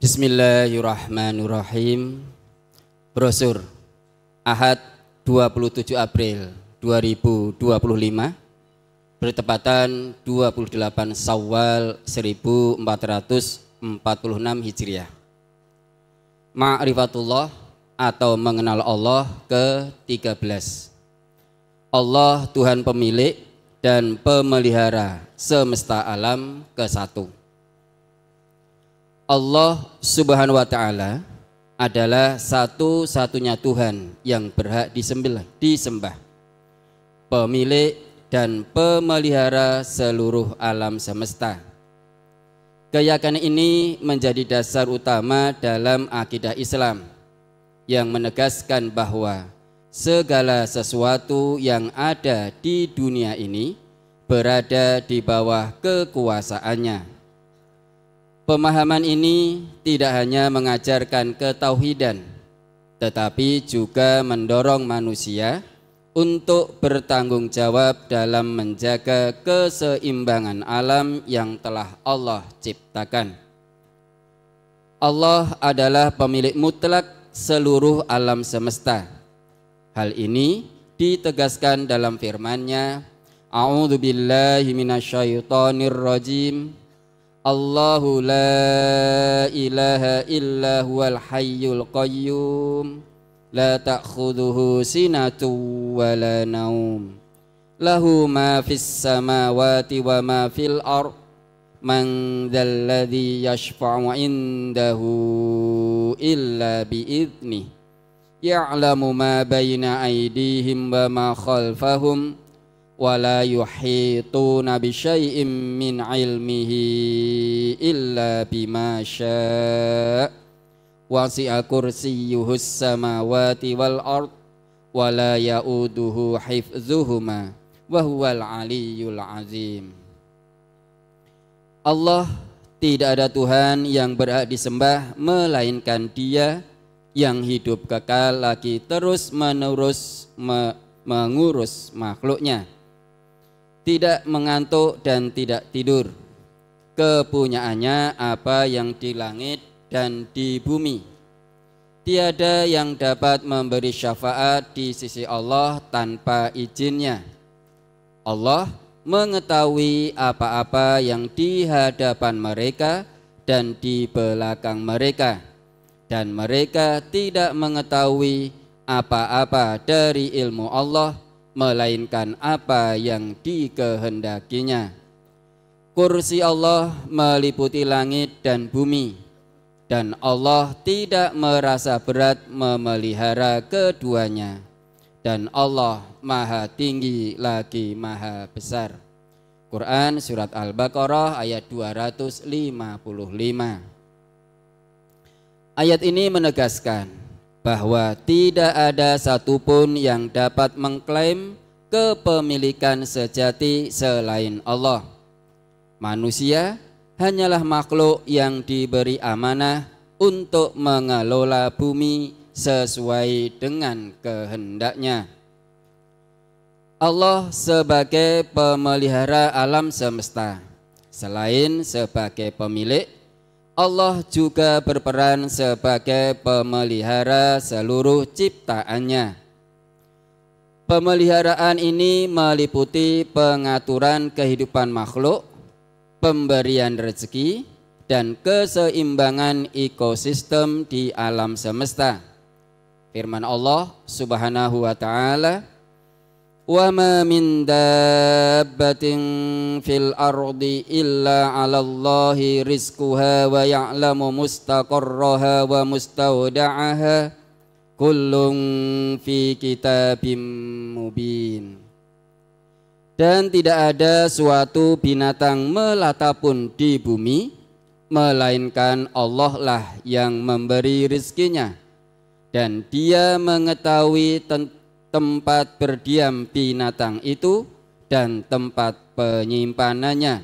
Bismillahirrahmanirrahim. Brosur Ahad 27 April 2025 bertepatan 28 Syawal 1446 Hijriah. Ma'rifatullah atau mengenal Allah ke-13. Allah Tuhan pemilik dan pemelihara semesta alam ke-1. Allah Subhanahu wa Ta'ala adalah satu-satunya Tuhan yang berhak disembah, pemilik dan pemelihara seluruh alam semesta. Keyakinan ini menjadi dasar utama dalam akidah Islam yang menegaskan bahwa segala sesuatu yang ada di dunia ini berada di bawah kekuasaannya. Pemahaman ini tidak hanya mengajarkan ketauhidan, tetapi juga mendorong manusia untuk bertanggung jawab dalam menjaga keseimbangan alam yang telah Allah ciptakan. Allah adalah pemilik mutlak seluruh alam semesta. Hal ini ditegaskan dalam firman-Nya, A'udzu billahi minasyaitonir rajim. Allahu la ilaha illa huwal hayyul qayyum la ta'khudhuhu sinatun wa la naum lahu ma fis samawati wa ma fil ard man dzalladzi yashfa'u indahu illa bi'idznih ya'lamu ma baina aydihim wa ma khalfahum wala yuhituna bisyai'im min ilmihi illa bima syaa' wasi'a kursiyyuhus samawati wal ard wala ya'uduhu hifdzuhuma wa huwal aliyyul azim. Allah tidak ada Tuhan yang berhak disembah melainkan Dia yang hidup kekal lagi terus menerus mengurus makhluknya, tidak mengantuk dan tidak tidur. Kepunyaannya apa yang di langit dan di bumi. Tiada yang dapat memberi syafaat di sisi Allah tanpa izinnya. Allah mengetahui apa-apa yang di hadapan mereka dan di belakang mereka, dan mereka tidak mengetahui apa-apa dari ilmu Allah melainkan apa yang dikehendakinya. Kursi Allah meliputi langit dan bumi, dan Allah tidak merasa berat memelihara keduanya, dan Allah maha tinggi lagi maha besar. Quran Surat Al-Baqarah ayat 255. Ayat ini menegaskan bahwa tidak ada satupun yang dapat mengklaim kepemilikan sejati selain Allah. Manusia hanyalah makhluk yang diberi amanah untuk mengelola bumi sesuai dengan kehendaknya. Allah sebagai pemelihara alam semesta, selain sebagai pemilik, Allah juga berperan sebagai pemelihara seluruh ciptaannya. Pemeliharaan ini meliputi pengaturan kehidupan makhluk, pemberian rezeki, dan keseimbangan ekosistem di alam semesta. Firman Allah Subhanahu wa Ta'ala, wa ma min dabbatin fil ardi illa 'alallahi rizquha wa ya'lamu mustaqarraha wa mustawda'aha kullun fi kitabim mubin. Dan tidak ada suatu binatang melata pun di bumi melainkan Allah lah yang memberi rizkinya, dan Dia mengetahui tempat berdiam binatang itu dan tempat penyimpanannya.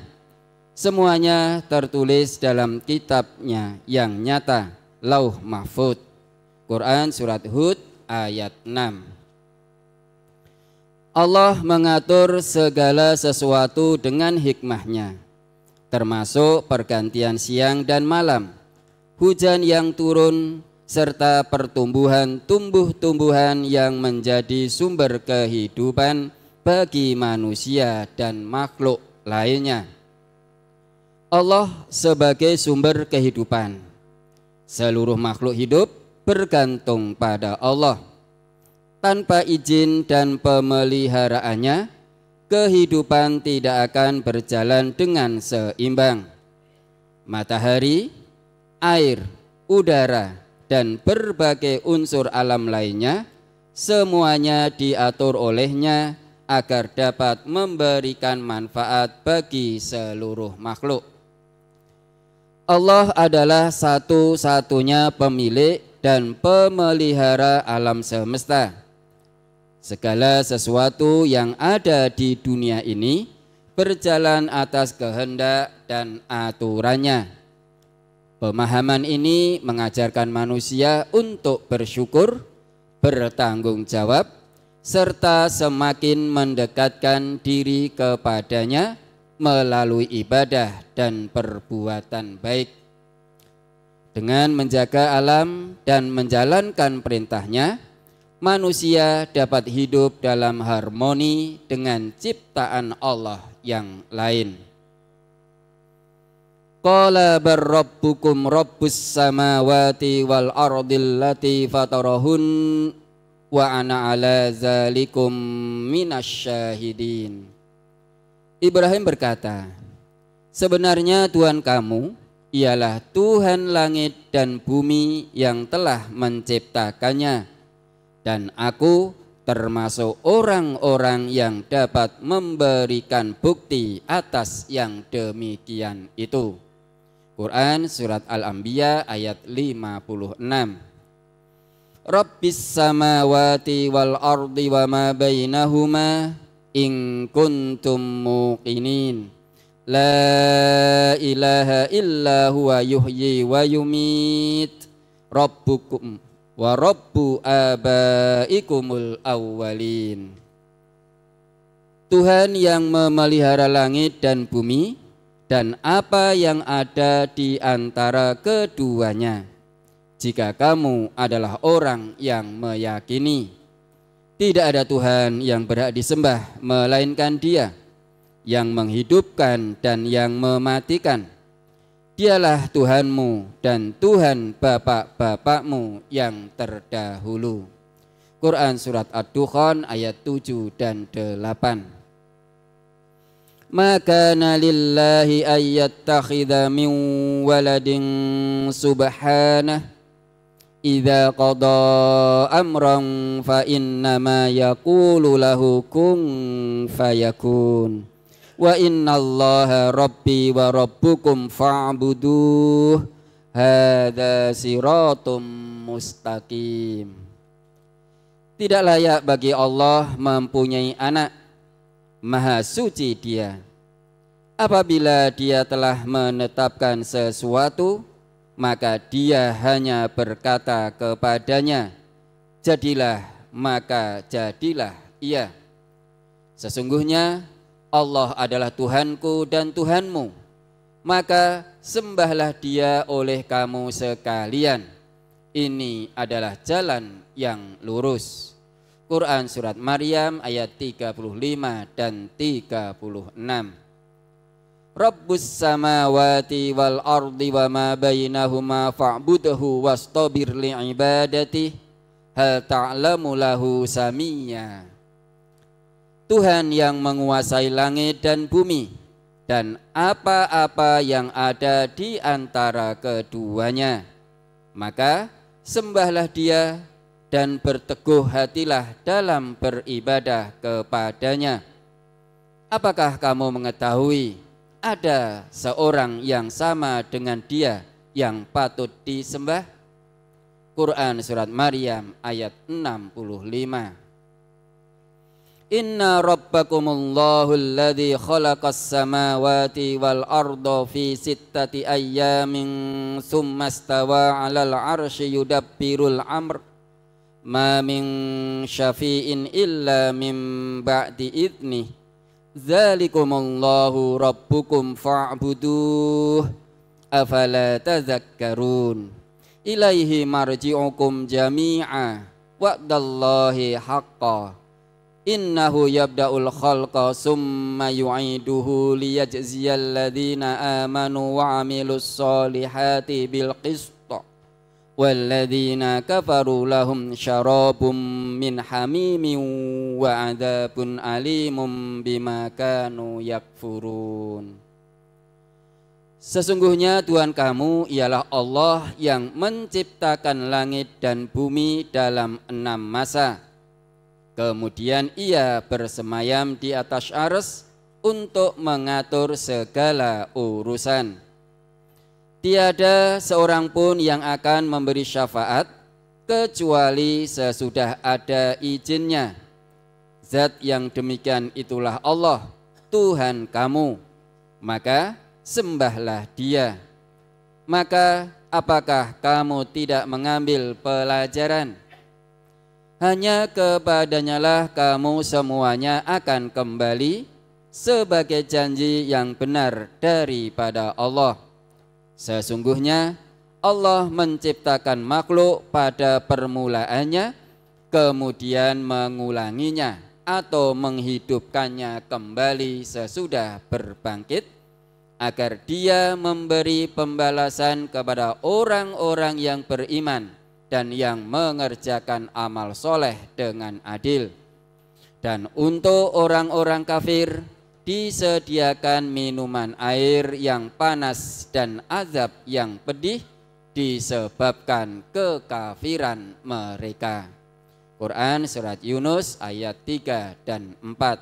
Semuanya tertulis dalam kitabnya yang nyata, Lauh Mahfuz. Quran Surat Hud ayat 6. Allah mengatur segala sesuatu dengan hikmahnya, termasuk pergantian siang dan malam, hujan yang turun, serta pertumbuhan tumbuh-tumbuhan yang menjadi sumber kehidupan bagi manusia dan makhluk lainnya. Allah sebagai sumber kehidupan. Seluruh makhluk hidup bergantung pada Allah. Tanpa izin dan pemeliharaannya, kehidupan tidak akan berjalan dengan seimbang. Matahari, air, udara, dan berbagai unsur alam lainnya semuanya diatur olehnya agar dapat memberikan manfaat bagi seluruh makhluk. Allah adalah satu-satunya pemilik dan pemelihara alam semesta. Segala sesuatu yang ada di dunia ini berjalan atas kehendak dan aturannya. Pemahaman ini mengajarkan manusia untuk bersyukur, bertanggung jawab, serta semakin mendekatkan diri kepadanya melalui ibadah dan perbuatan baik. Dengan menjaga alam dan menjalankan perintahnya, manusia dapat hidup dalam harmoni dengan ciptaan Allah yang lain. Qala bar rabbukum rabbus samawati wal ardil lati fatarahun wa ana ala zalikum minasyahidin. Ibrahim berkata, sebenarnya Tuhan kamu ialah Tuhan langit dan bumi yang telah menciptakannya, dan aku termasuk orang-orang yang dapat memberikan bukti atas yang demikian itu. Quran Surat Al-Anbiya ayat 56. Rabbis samawati wal ardi wa ma bainahuma in kuntum muqinin. La ilaha illa huwa yuhyi wa yumit. Rabbukum wa rabbu abaikumul awwalin. Tuhan yang memelihara langit dan bumi dan apa yang ada di antara keduanya. Jika kamu adalah orang yang meyakini, tidak ada Tuhan yang berhak disembah melainkan Dia, yang menghidupkan dan yang mematikan. Dialah Tuhanmu dan Tuhan bapak-bapakmu yang terdahulu. Quran Surat Ad-Dukhan ayat 7 dan 8. Maka lillahi ayyattakhidha min waladin subhanah idza qada amran fa innama yaqulu lahu kun fayakun wa innallaha rabbi wa rabbukum fa'buduh hadza siratum mustaqim. Tidak layak bagi Allah mempunyai anak. Maha suci Dia. Apabila Dia telah menetapkan sesuatu, maka Dia hanya berkata kepadanya, jadilah, maka jadilah ia. Sesungguhnya Allah adalah Tuhanku dan Tuhanmu, maka sembahlah Dia oleh kamu sekalian. Ini adalah jalan yang lurus. Quran Surat Maryam ayat 35 dan 36. Rabbus samawati wal ardi wa ma bainahuma fa'budhu wastabir li'ibadati hal ta'lamu lahu samiyya. Tuhan yang menguasai langit dan bumi dan apa-apa yang ada di antara keduanya, maka sembahlah Dia dan berteguh hatilah dalam beribadah kepadanya. Apakah kamu mengetahui ada seorang yang sama dengan Dia yang patut disembah? Quran Surat Maryam ayat 65. Inna rabbakumullahu alladhi khalaqas samawati wal arda fi sittati ayyamin thumma stawa 'alal 'arsyi yudabbirul amr ma min syafi'in illa min ba'di idnih dzalikumullahu rabbukum fa'buduh afala tazakkarun. Ilaihi marji'ukum jami'a wa'dallahi haqqan. Innahu yabda'ul khalqa summa yu'iduhu liyajziyal ladzina amanu wa 'amilus solihati bil qist walladzina kafaru lahum syarabum min hamimin wa 'adzabun alimum bima kanu yakfurun. Sesungguhnya Tuhan kamu ialah Allah yang menciptakan langit dan bumi dalam 6 masa. Kemudian ia bersemayam di atas arsy untuk mengatur segala urusan. Tiada seorang pun yang akan memberi syafaat kecuali sesudah ada izinnya. Zat yang demikian itulah Allah, Tuhan kamu. Maka sembahlah Dia. Maka apakah kamu tidak mengambil pelajaran? Hanya kepadanyalah kamu semuanya akan kembali sebagai janji yang benar daripada Allah. Sesungguhnya Allah menciptakan makhluk pada permulaannya, kemudian mengulanginya atau menghidupkannya kembali sesudah berbangkit, agar Dia memberi pembalasan kepada orang-orang yang beriman dan yang mengerjakan amal soleh dengan adil. Dan untuk orang-orang kafir disediakan minuman air yang panas dan azab yang pedih disebabkan kekafiran mereka. Quran surat Yunus ayat 3 dan 4.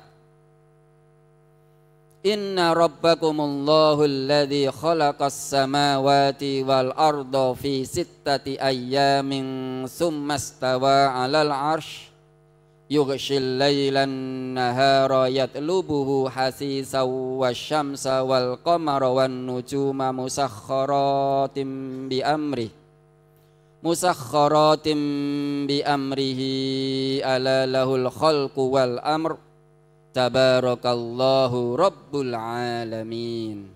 Inna rabbakumullahu alladzi khalaqas samawati wal arda fi sittati ayyamin summa stawa 'alal 'arsy yughshil lailan nahara yatlubuhu hasisan wasyamsa wal qamara wan nujuma musakhkharatin bi amrihi ala lahul khalqu wal amr tabarakallahu rabbul alamin.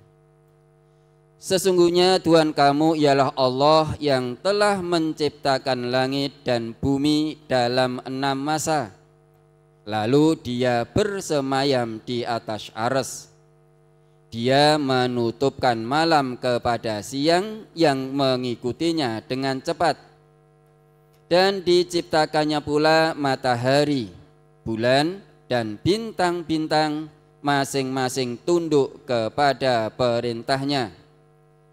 Sesungguhnya Tuhan kamu ialah Allah yang telah menciptakan langit dan bumi dalam 6 masa. Lalu Dia bersemayam di atas arsy. Dia menutupkan malam kepada siang yang mengikutinya dengan cepat. Dan diciptakannya pula matahari, bulan, dan bintang-bintang masing-masing tunduk kepada perintahnya.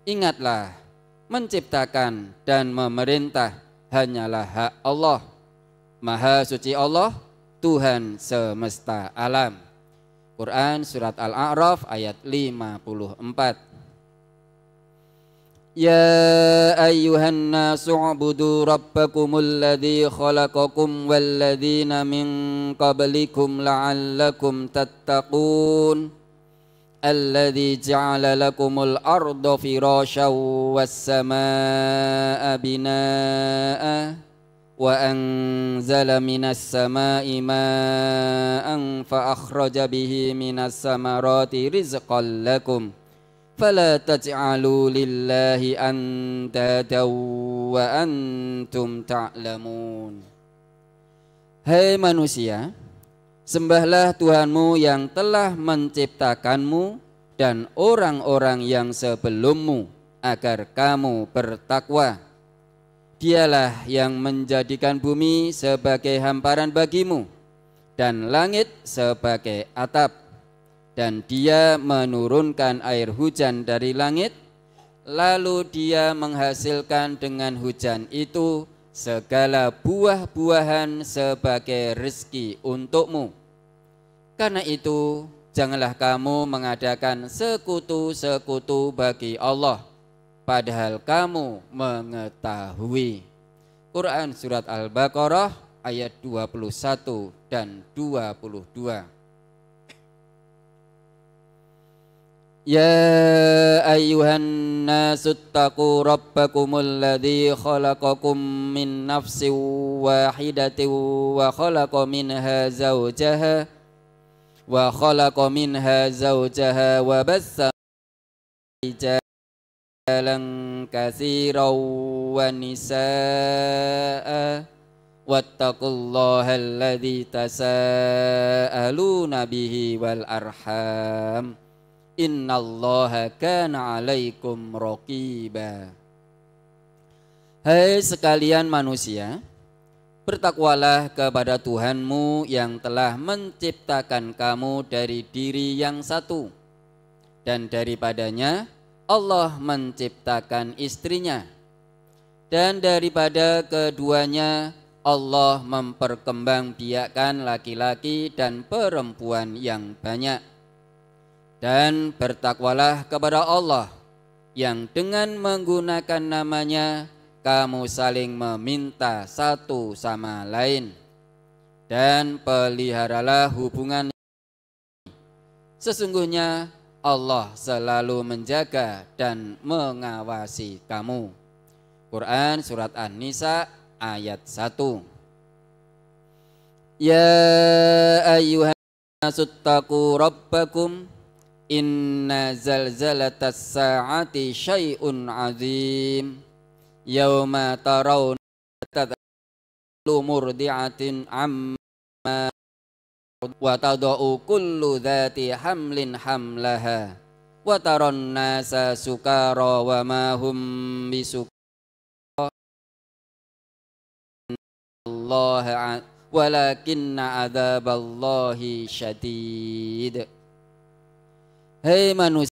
Ingatlah, menciptakan dan memerintah hanyalah hak Allah. Maha suci Allah, Tuhan semesta alam. Quran surat Al-A'raf ayat 54. Ya ayyuhan nasu ubudu rabbakumul ladzi khalaqakum walladzina min qablikum la'allakum tattaqun alladzi ja'ala lakumul arda firasyan was samaa'a binaa'a wa anzala minas samaa'i maa'an fa akhraja bihi minas samarati rizqan lakum fala taj'alu lillahi andadan wa antum ta'lamun. Hai manusia, sembahlah Tuhanmu yang telah menciptakanmu dan orang-orang yang sebelummu agar kamu bertakwa. Dialah yang menjadikan bumi sebagai hamparan bagimu dan langit sebagai atap. Dan Dia menurunkan air hujan dari langit, lalu Dia menghasilkan dengan hujan itu segala buah-buahan sebagai rezeki untukmu. Karena itu, janganlah kamu mengadakan sekutu-sekutu bagi Allah, padahal kamu mengetahui. Quran surat Al-Baqarah ayat 21 dan 22. Ya ayyuhan nasu ttaqu rabbakumul ladzi khalaqakum min nafsin wahidatin wa khalaqa minha zawjaha wa bassa rijalan katsiran wa nisaa wattaqullaha alladzi tasaaluna bihi wal arham innallaha kana 'alaikum raqiba. Hai sekalian manusia, bertakwalah kepada Tuhanmu yang telah menciptakan kamu dari diri yang satu, dan daripadanya Allah menciptakan istrinya, dan daripada keduanya Allah memperkembangbiakkan laki-laki dan perempuan yang banyak. Dan bertakwalah kepada Allah yang dengan menggunakan namanya kamu saling meminta satu sama lain, dan peliharalah hubungan. Sesungguhnya Allah selalu menjaga dan mengawasi kamu. Quran surat An-Nisa ayat 1. Ya ayyuhan nasu taqu rabbakum inna zalzalatas sa'ati syai'un 'azim yauma tarawna tad'u murdi'atin amma wa tad'u kullu dhati hamlin hamlaha wa taran nasa sukara wa ma hum bisukara Allah walakinna adzaballahi syadid. Hei manusia,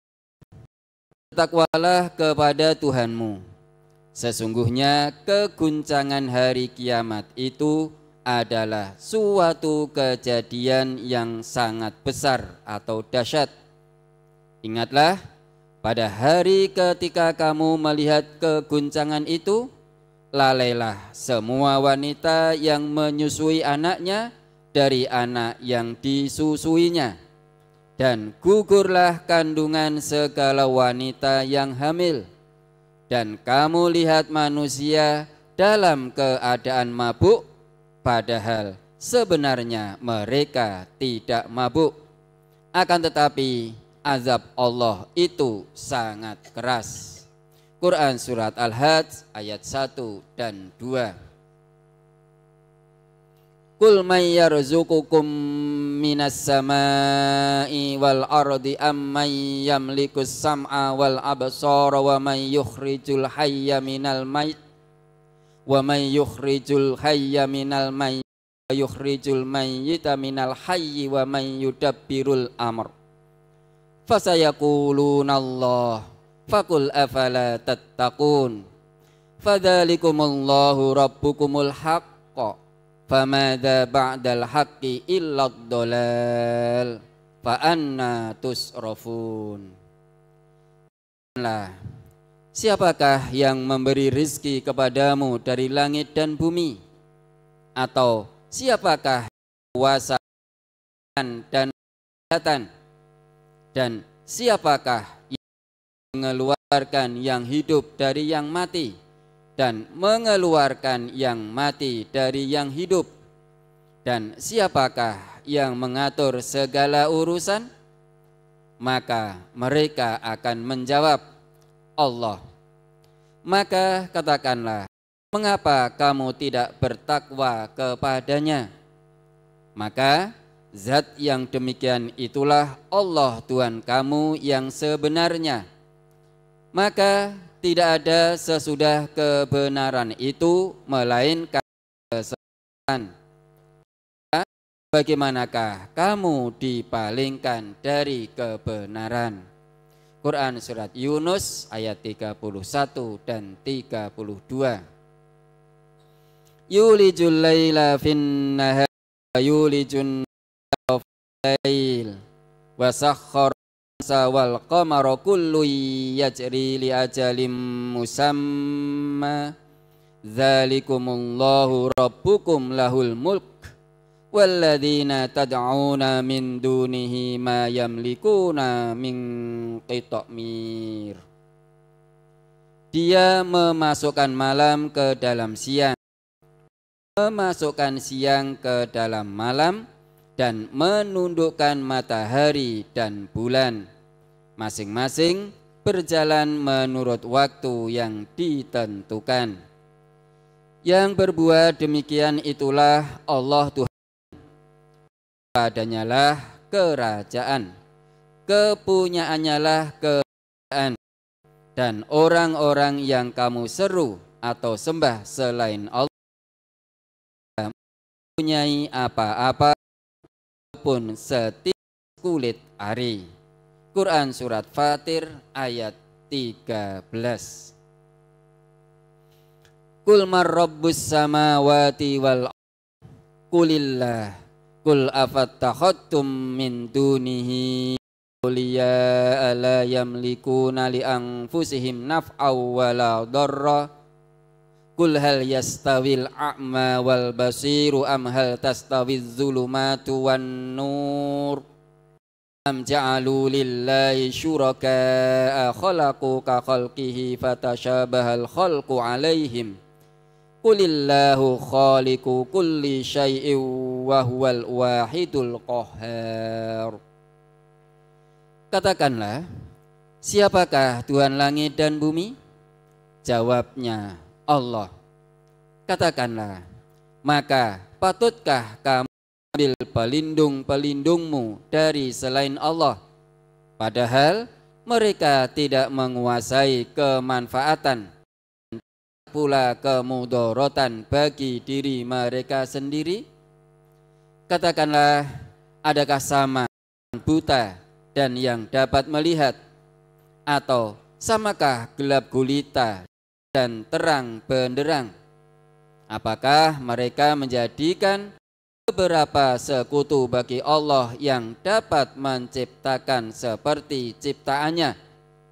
bertakwalah kepada Tuhanmu. Sesungguhnya keguncangan hari kiamat itu adalah suatu kejadian yang sangat besar atau dahsyat. Ingatlah pada hari ketika kamu melihat keguncangan itu, lalailah semua wanita yang menyusui anaknya dari anak yang disusuinya, dan gugurlah kandungan segala wanita yang hamil. Dan kamu lihat manusia dalam keadaan mabuk, padahal sebenarnya mereka tidak mabuk. Akan tetapi azab Allah itu sangat keras. Quran surat Al-Hajj ayat 1 dan 2. Qul may yarzuqukum minas samai wal ardi amman yamlikus sam'a wal absara wa may yukhrijul hayya minal mayt wa may yukhrijul hayya minal mayt wa yukhrijul mayyita minal hayyi wa may yudabbirul amr fasayaquluna Allah faqul afala tattaqun fadzalikumullahu rabbukumul haqq famadza ba'dal haqqi illa dhalal fa anna tusrafun. Siapakah yang memberi rizki kepadamu dari langit dan bumi? Atau siapakah kuasa dan kesehatan? Dan siapakah yang mengeluarkan yang hidup dari yang mati dan mengeluarkan yang mati dari yang hidup? Dan siapakah yang mengatur segala urusan? Maka mereka akan menjawab, Allah. Maka katakanlah, mengapa kamu tidak bertakwa kepadanya? Maka zat yang demikian itulah Allah Tuhan kamu yang sebenarnya. Maka tidak ada sesudah kebenaran itu melainkan kesesatan. Bagaimanakah kamu dipalingkan dari kebenaran? Quran surat Yunus ayat 31 dan 32. Yulijul laila fin nahar wa yulijun nahara fil lail wa sakhkhara wal qamara kullu yajri li ajalin musamma dzalikumullahu rabbukum lahul mulk walladzina tad'una min dunihi ma yamlikuna min qitmir. Dia memasukkan malam ke dalam siang, memasukkan siang ke dalam malam, dan menundukkan matahari dan bulan. Masing-masing berjalan menurut waktu yang ditentukan. Yang berbuat demikian itulah Allah Tuhan. Padanya lah kerajaan, kepunyaannya lah kerajaan, dan orang-orang yang kamu seru atau sembah selain Allah mempunyai apa-apa pun setiap kulit ari. Quran surat Fatir ayat 13. Qul man rabbus samawati wal qulillah qul afattakhadtum min dunihi awliya la yamlikuna li anfusihim naf'aw wala darra qul hal yastawil a'ma wal basiru am hal tastawiz zulumatu wan nur am ja'alu lillahi syuraka'a khalaqu ka khalqihi fatashabahal khalqu alaihim qulillahu khaliqu kulli syai'in wa huwal wahidul qahhar. Katakanlah, siapakah Tuhan langit dan bumi? Jawabnya, Allah. Katakanlah, maka patutkah kamu ambil pelindung-pelindungmu dari selain Allah, padahal mereka tidak menguasai kemanfaatan pula kemudorotan bagi diri mereka sendiri? Katakanlah, adakah sama buta dan yang dapat melihat, atau samakah gelap gulita dan terang benderang? Apakah mereka menjadikan beberapa sekutu bagi Allah yang dapat menciptakan seperti ciptaannya,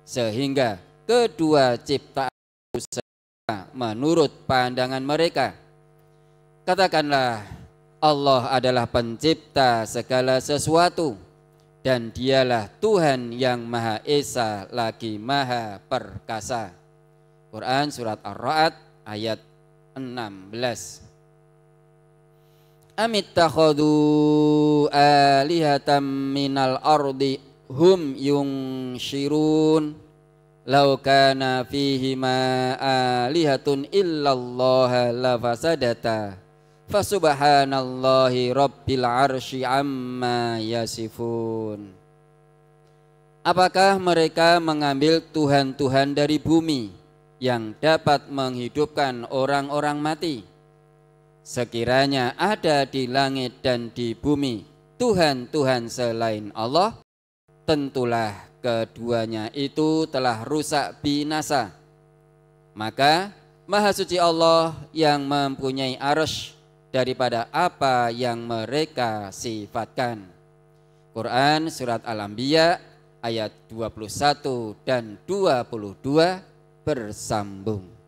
sehingga kedua ciptaan menurut pandangan mereka? Katakanlah, Allah adalah pencipta segala sesuatu, dan dialah Tuhan yang Maha Esa lagi Maha Perkasa. Quran surat Ar-Ra'd ayat 16. Amittakhadhu alihatan minal ardi hum yungshirun law kana fihima alihatun illallah lafasadata fasubhanallahi rabbil arsy amma yasifun. Apakah mereka mengambil tuhan-tuhan dari bumi yang dapat menghidupkan orang-orang mati? Sekiranya ada di langit dan di bumi tuhan-tuhan selain Allah, tentulah keduanya itu telah rusak binasa. Maka Maha Suci Allah yang mempunyai arsy daripada apa yang mereka sifatkan. Quran surat Al-Anbiya ayat 21 dan 22 bersambung.